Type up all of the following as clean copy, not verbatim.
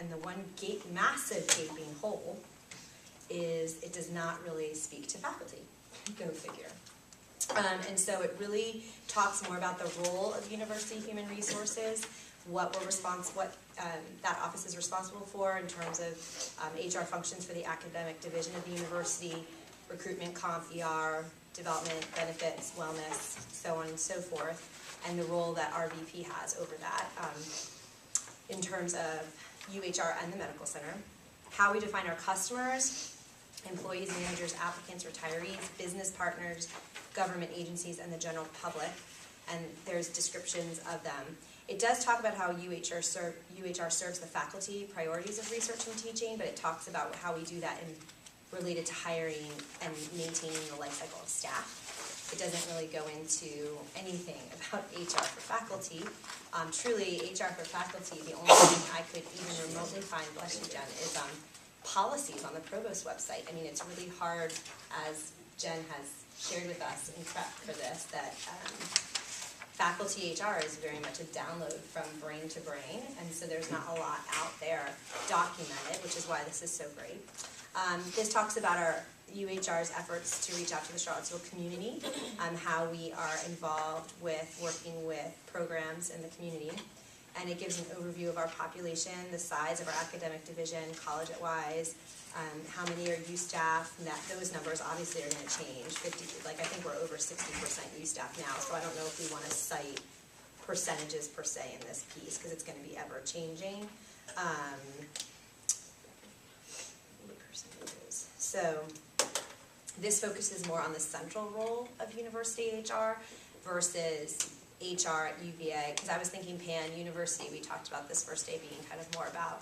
And the one massive gaping hole is it does not really speak to faculty. Go figure. And so it really talks more about the role of university human resources, what that office is responsible for in terms of HR functions for the academic division of the university, recruitment, comp, ER, development, benefits, wellness, so on and so forth, and the role that our VP has over that in terms of UHR and the medical center, how we define our customers, employees, managers, applicants, retirees, business partners, government agencies, and the general public, and there's descriptions of them. It does talk about how UHR serves the faculty priorities of research and teaching, but it talks about how we do that related to hiring and maintaining the life cycle of staff. It doesn't really go into anything about HR for faculty. Truly, HR for faculty, the only thing I could even remotely find, bless you, Jen, is policies on the provost website. I mean, it's really hard, as Jen has shared with us in prep for this, that faculty HR is very much a download from brain to brain, and so there's not a lot out there documented, which is why this is so great. This talks about our UHR's efforts to reach out to the Charlottesville community, how we are involved with working with programs in the community, and it gives an overview of our population, the size of our academic division, college-wise, how many are U staff, and those numbers obviously are going to change. I think we're over 60% U staff now, so I don't know if we want to cite percentages per se in this piece, because it's going to be ever-changing. So this focuses more on the central role of university HR versus HR at UVA, because I was thinking pan-university, we talked about this first day being kind of more about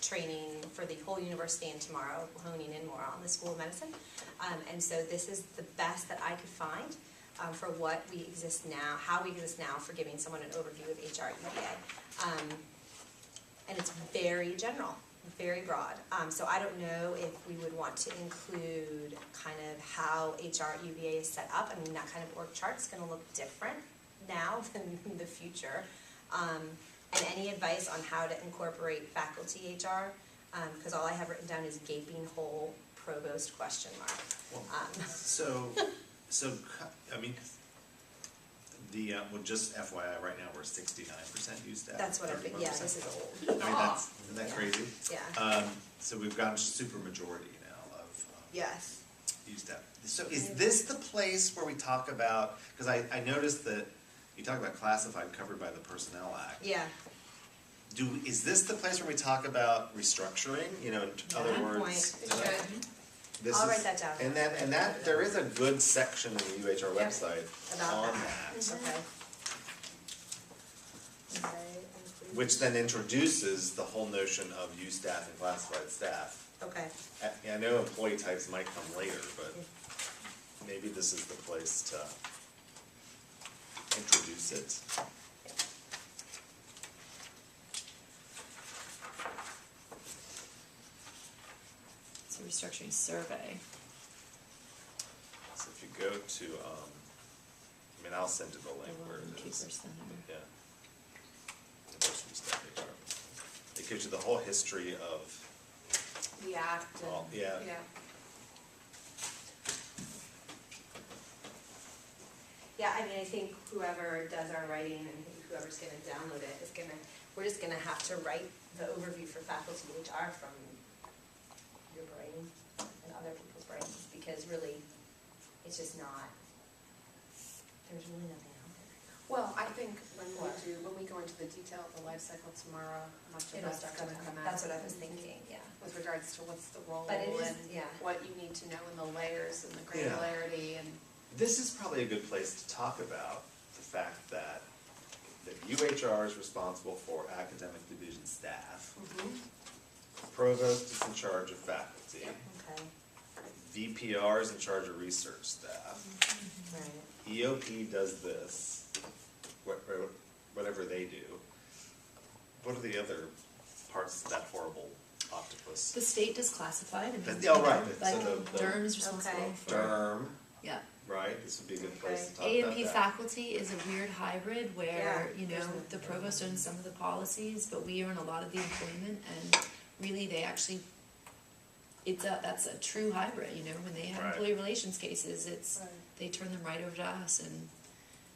training for the whole university, and tomorrow honing in more on the School of Medicine. And so this is the best that I could find for what we exist now, how we exist now for giving someone an overview of HR at UVA. And it's very general. Very broad. So I don't know if we would want to include kind of how HR at UVA is set up. I mean, that kind of org chart is going to look different now than in the future. And any advice on how to incorporate faculty HR? Because all I have written down is gaping hole provost question mark. So I mean, well, just FYI, right now we're 69% used staff. That's what I've been, yeah, this is old. I mean, isn't that crazy? Yeah. So we've gotten super majority now of yes. used staff. So is this the place where we talk about, because I noticed that you talk about classified covered by the Personnel Act. Yeah. Is this the place where we talk about restructuring? You know, in other words, I'll write that down. And that there is a good section on the UHR website about on that. Okay. Which then introduces the whole notion of U staff and classified staff. Okay. I know employee types might come later, but maybe this is the place to introduce it. Restructuring survey. So if you go to, I mean, I'll send you the link where it is. Yeah. University staff HR. It gives you the whole history of the act. All, yeah. Yeah, I mean, I think whoever does our writing and whoever's going to download it is we're just going to have to write the overview for faculty HR from your brain and other people's brains, because really, it's just not, there's really nothing out there. Well, I think when we go into the detail of the life cycle tomorrow, much of that's going to come out. That's what I was thinking, yeah. With regards to what's the role But it is, and what you need to know in the layers and the granularity. And this is probably a good place to talk about the fact that UHR is responsible for academic division staff. Provost is in charge of faculty. Okay. VPR is in charge of research staff. Right. EOP does this, whatever they do. What are the other parts of that horrible octopus? The state does classified. And right. Like So the DERM is responsible for DERM. Yeah. Right. This would be a good place to talk about A&P that. faculty is a weird hybrid where, you know, the provost owns some of the policies, but we own a lot of the employment, and they actually, that's a true hybrid, you know, when they have Right. employee relations cases, it's, Right. they turn them right over to us, and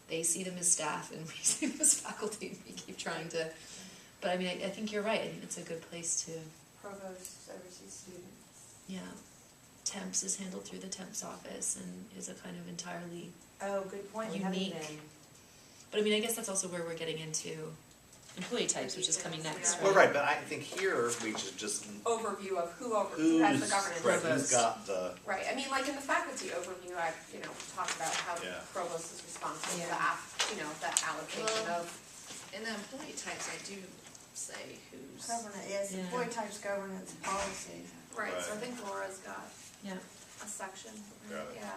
they see them as staff, and we see them as faculty, and we keep trying to, but I mean, I think you're right, I think it's a good place to, Provost oversees students. yeah. Temps is handled through the temps office, and is a kind of entirely, Oh, good point, we haven't Unique. even. but I mean, I guess that's also where we're getting into employee types, which is coming next, Yeah. right? Well, right, but I think here we should just, Overview of who has who's, the governance. right, who's Provost. got the, Right, I mean, like in the faculty overview, I, talked about how the Yeah. provost is responsible for Yeah. the allocation Well, of. In the employee types, I do say who's. Governance, yes, Yeah. employee types, governance, policy. Right, so I Right. think Laura's got Yeah. a section, Got it. yeah.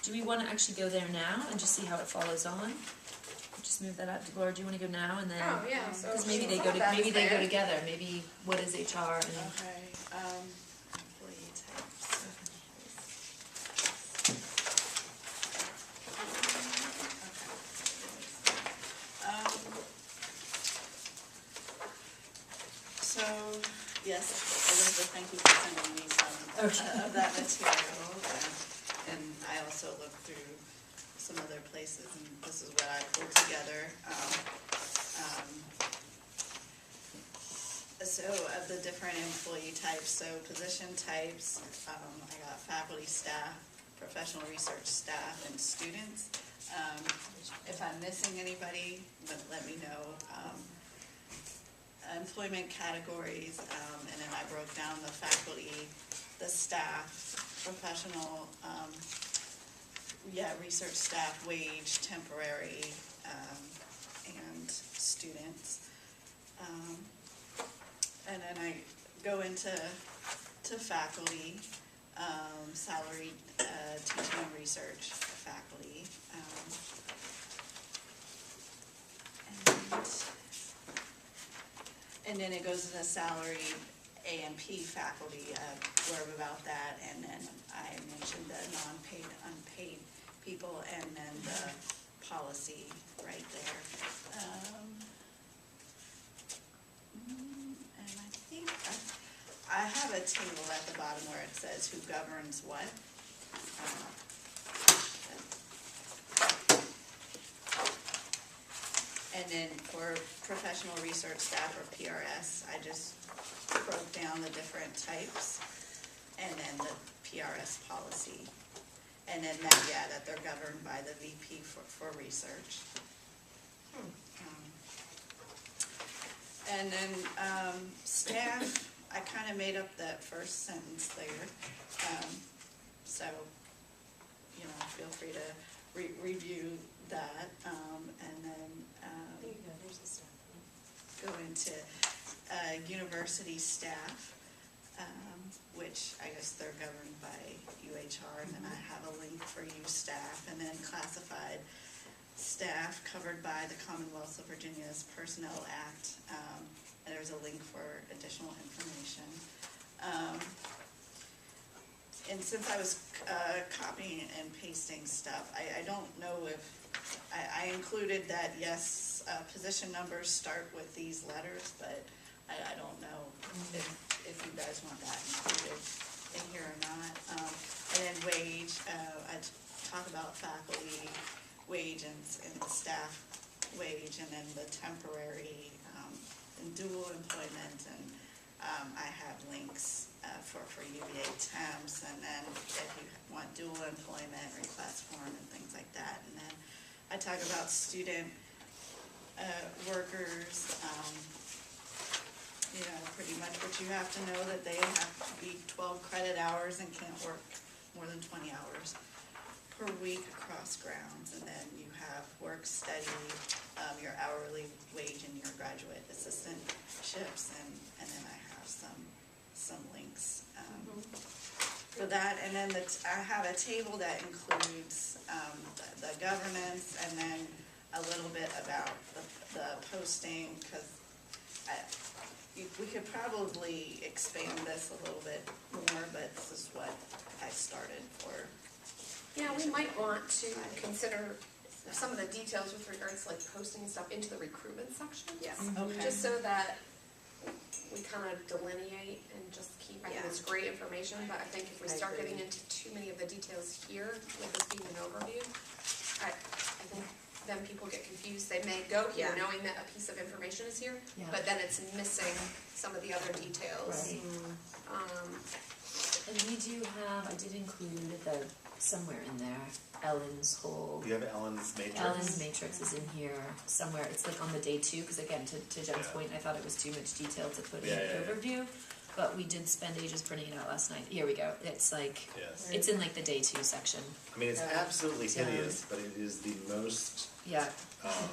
Do we wanna actually go there now and just see how it follows on? Just move that up, Laura, do you wanna go now and then? Oh, yeah, so. Cause maybe they some go, of that maybe is they go there. together, maybe what is HR and. Okay, employee types. So, yes, Elizabeth, thank you for sending me some of that material. And I also looked through some other places, and this is what I pulled together. So of the different employee types, so position types, I got faculty, staff, professional research staff, and students. If I'm missing anybody, let me know. Employment categories, and then I broke down the faculty, the staff, professional, research staff, wage, temporary, and students. And then I go into faculty, salary, teaching and research faculty. And then it goes to the salary A&P faculty, blurb about that, and then I mentioned the non-paid, unpaid people, and then the policy right there. And I think I have a table at the bottom where it says who governs what. And then for professional research staff, or PRS, I just broke down the different types, and then the PRS policy. And then that they're governed by the VP for research. And then staff, I kind of made up that first sentence there. So, feel free to review that, and then There you go, there's the stuff. go into university staff, which I guess they're governed by UHR, and then I have a link for U staff, and then classified staff covered by the Commonwealth of Virginia's Personnel Act, and there's a link for additional information. And since I was copying and pasting stuff, I don't know if, I included that, yes, position numbers start with these letters, but I don't know if you guys want that included in here or not. And then wage, I talk about faculty wage and staff wage, and then the temporary and dual employment, and I have links for UVA temps, and then if you want dual employment, request form, and things like that. And then I talk about student workers, pretty much what you have to know, that they have to be 12 credit hours and can't work more than 20 hours per week across grounds. And then you have work study, your hourly wage, and your graduate assistantships, and then I have some links for that. And then I have a table that includes the governance, and then a little bit about the posting, because we could probably expand this a little bit more, but this is what I started for. Yeah, we might want to consider some of the details with regards to like posting stuff into the recruitment section. Yes, okay. Just so that we kind of delineate and just keep, I think Yeah. it's great information, but I think if we I start agree. getting into too many of the details here, with this being an overview, I think then people get confused. They may go here Yeah. knowing that a piece of information is here, Yeah. but then it's missing some of the other details. Right. And we do have, I did include somewhere in there, Ellen's whole, You have Ellen's matrix? Ellen's matrix is in here somewhere. It's like on the day 2, because again, to Jen's Yeah. point, I thought it was too much detail to put in Yeah, the yeah, yeah. overview. But we did spend ages printing it out last night. Here we go. It's like, Yes. it's in like the day 2 section. I mean, it's absolutely Yeah. hideous, but it is the most, Yeah. um,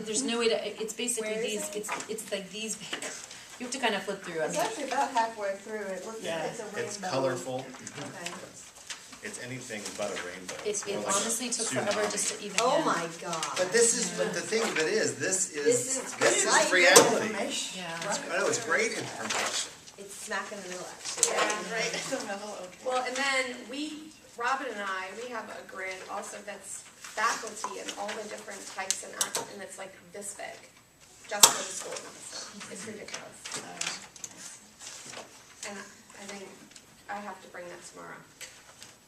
There's no way to, it's basically Where is these, it's like these big, you have to kind of flip through. It's actually about halfway through, it looks, Yeah. it's a rainbow. it's colorful. Okay. It's anything but a rainbow. It Or like a honestly took forever tsunami. just to even. Oh yeah. my god. But this is, but the thing of it is, this This is light reality. Information. Yeah. Right. I know, it's great information. It's smack in the middle, actually. Yeah. Right in the middle, okay. Well, and then Robin and I, we have a grid also that's faculty and all the different types and it's like this big, just for the school medicine. It's ridiculous. And I think I have to bring that tomorrow.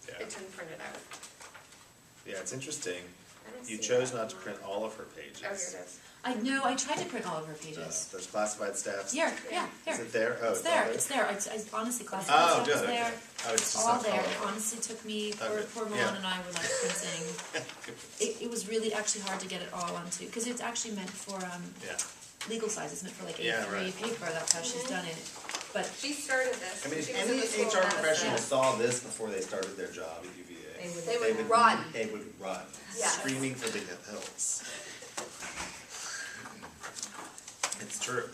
Yeah, It's been printed out. yeah, it's interesting. I don't You see chose that. not to print all of her pages. Oh, here it is. I know, I tried to print all of her pages. There's classified staffs. Yeah, Is here. it there? Oh, It's there, it's there. I honestly classified Oh, stuff good, is okay. there. Oh, it's It's just all not there. It colorful. honestly took me, Okay, poor Milan yeah. and I were like printing. It was really actually hard to get it all onto, because it's actually meant for Yeah, legal size. It's meant for like Yeah, A3 right. paper. That's how she's done it. But She started this. I mean, if She was in any the school HR of medicine. professional saw this before they started their job at UVA, They would run. They would run, Yes. screaming for the hills. It's true.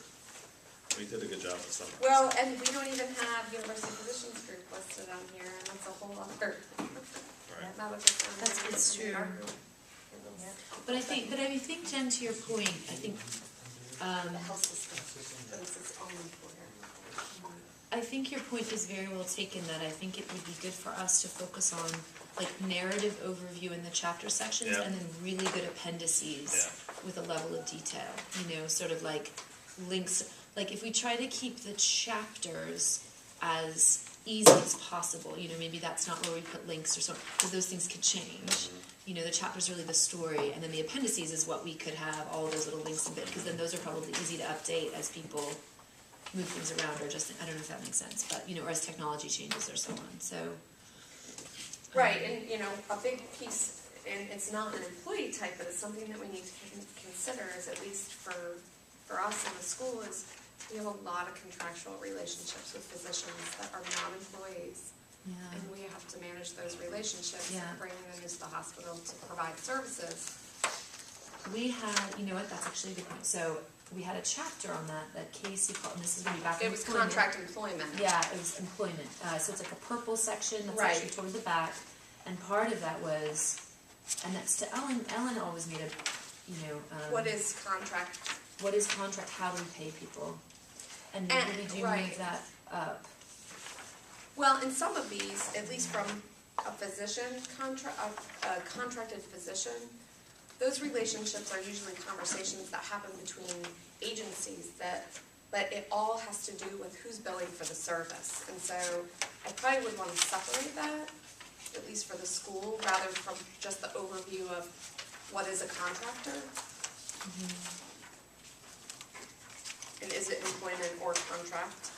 We did a good job with some of this. Well, and we don't even have University Physicians Group listed on here, and that's a whole other. Right. Medical center, That's- it's and our true. group. But I think Jen, to your point, I think The health system, this is only for her. I think your point is very well taken, that I think it would be good for us to focus on like narrative overview in the chapter sections Yeah. and then really good appendices with a level of detail, sort of like links. Like if we try to keep the chapters as easy as possible, maybe that's not where we put links or something, because those things could change. The chapter's really the story, and then the appendices is what we could have all of those little links in bit, because then those are probably easy to update as people move things around, or just, I don't know if that makes sense, but, or as technology changes or so on, so. Right, and, a big piece, and it's not an employee type, but it's something that we need to consider, is at least for us in the school, is we have a lot of contractual relationships with physicians that are not employees. Yeah. And we have to manage those relationships, Yeah. and bring them into the hospital to provide services. We had, you know what, that's actually a good point, so we had a chapter on that Casey called, and this is going to be back in It was employment. contract employment. Yeah, it was employment, so it's like a purple section that's Right. actually toward the back, and part of that was, and that's to Ellen always made a, What is contract? what is contract, how do we pay people? And maybe we do right. move that up. Well, in some of these, at least from a physician a contracted physician, those relationships are usually conversations that happen between agencies but it all has to do with who's billing for the service. And so I probably would want to separate that, at least for the school, rather from just the overview of what is a contractor. And is it employment or contract?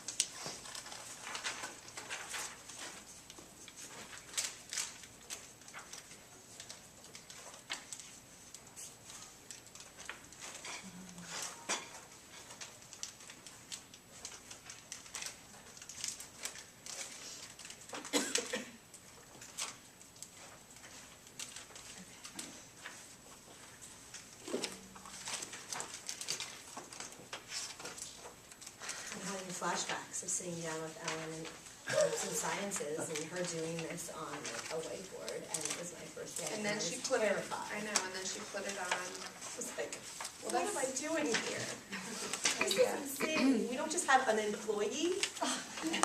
I'm having flashbacks of sitting down with Ellen and some sciences and her doing this on a whiteboard, and it was my first day. And then I she was put it, terrified. I know, and then she put it on, I was like, well, what am I that's, doing here? This Yeah. is insane. We don't just have an employee,